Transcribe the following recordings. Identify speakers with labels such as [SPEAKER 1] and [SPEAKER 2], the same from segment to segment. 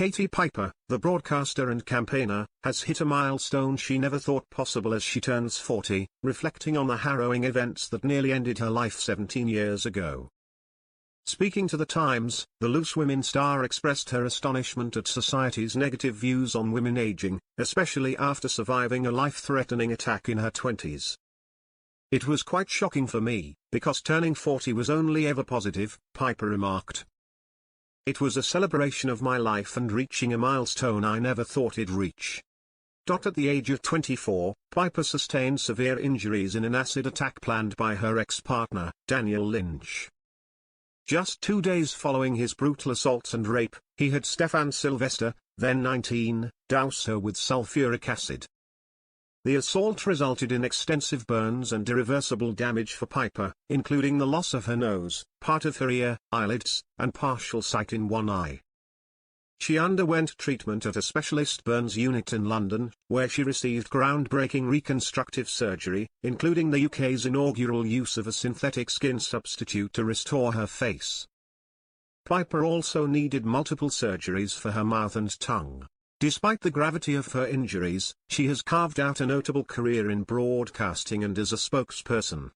[SPEAKER 1] Katie Piper, the broadcaster and campaigner, has hit a milestone she never thought possible as she turns 40, reflecting on the harrowing events that nearly ended her life 17 years ago. Speaking to The Times, the Loose Women star expressed her astonishment at society's negative views on women aging, especially after surviving a life-threatening attack in her 20s. "It was quite shocking for me, because turning 40 was only ever positive," Piper remarked. "It was a celebration of my life and reaching a milestone I never thought I'd reach." At the age of 24, Piper sustained severe injuries in an acid attack planned by her ex-partner, Daniel Lynch. Just 2 days following his brutal assault and rape, he had Stefan Sylvester, then 19, douse her with sulfuric acid. The assault resulted in extensive burns and irreversible damage for Piper, including the loss of her nose, part of her ear, eyelids, and partial sight in one eye. She underwent treatment at a specialist burns unit in London, where she received groundbreaking reconstructive surgery, including the UK's inaugural use of a synthetic skin substitute to restore her face. Piper also needed multiple surgeries for her mouth and tongue. Despite the gravity of her injuries, she has carved out a notable career in broadcasting and as a spokesperson.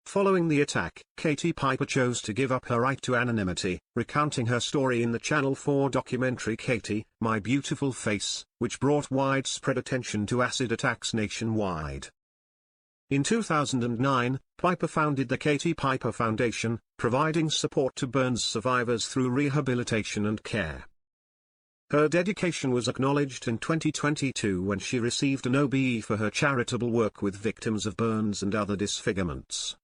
[SPEAKER 1] Following the attack, Katie Piper chose to give up her right to anonymity, recounting her story in the Channel 4 documentary Katie, My Beautiful Face, which brought widespread attention to acid attacks nationwide. In 2009, Piper founded the Katie Piper Foundation, providing support to burns survivors through rehabilitation and care. Her dedication was acknowledged in 2022 when she received an OBE for her charitable work with victims of burns and other disfigurements.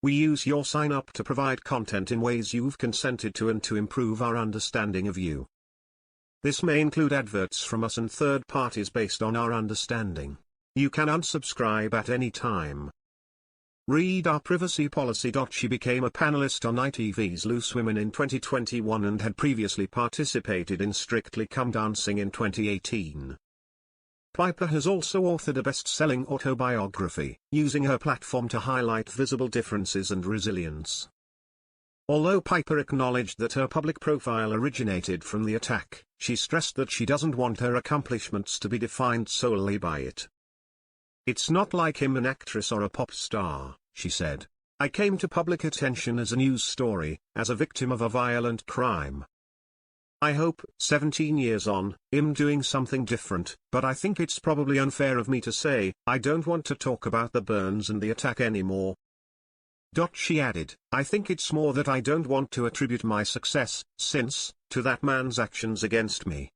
[SPEAKER 1] "We use your sign-up to provide content in ways you've consented to and to improve our understanding of you. This may include adverts from us and third parties based on our understanding. You can unsubscribe at any time. Read our privacy policy." She became a panelist on ITV's Loose Women in 2021 and had previously participated in Strictly Come Dancing in 2018. Piper has also authored a best-selling autobiography, using her platform to highlight visible differences and resilience. Although Piper acknowledged that her public profile originated from the attack, she stressed that she doesn't want her accomplishments to be defined solely by it. "It's not like I'm an actress or a pop star," she said. "I came to public attention as a news story, as a victim of a violent crime. I hope, 17 years on, I'm doing something different, but I think it's probably unfair of me to say, I don't want to talk about the burns and the attack anymore." She added, "I think it's more that I don't want to attribute my success, to that man's actions against me."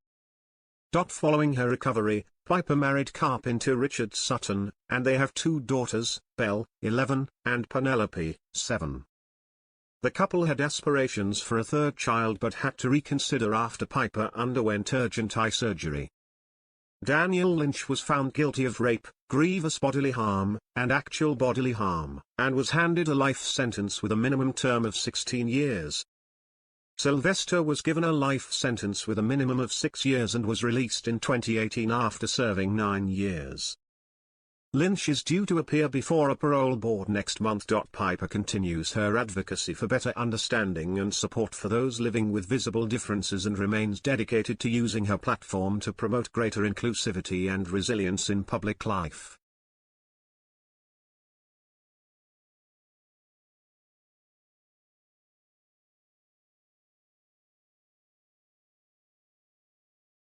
[SPEAKER 1] Following her recovery, Piper married carpenter Richard Sutton, and they have 2 daughters, Belle, 11, and Penelope, 7. The couple had aspirations for a 3rd child but had to reconsider after Piper underwent urgent eye surgery. Daniel Lynch was found guilty of rape, grievous bodily harm, and actual bodily harm, and was handed a life sentence with a minimum term of 16 years. Sylvester was given a life sentence with a minimum of 6 years and was released in 2018 after serving 9 years. Lynch is due to appear before a parole board next month. Piper continues her advocacy for better understanding and support for those living with visible differences and remains dedicated to using her platform to promote greater inclusivity and resilience in public life.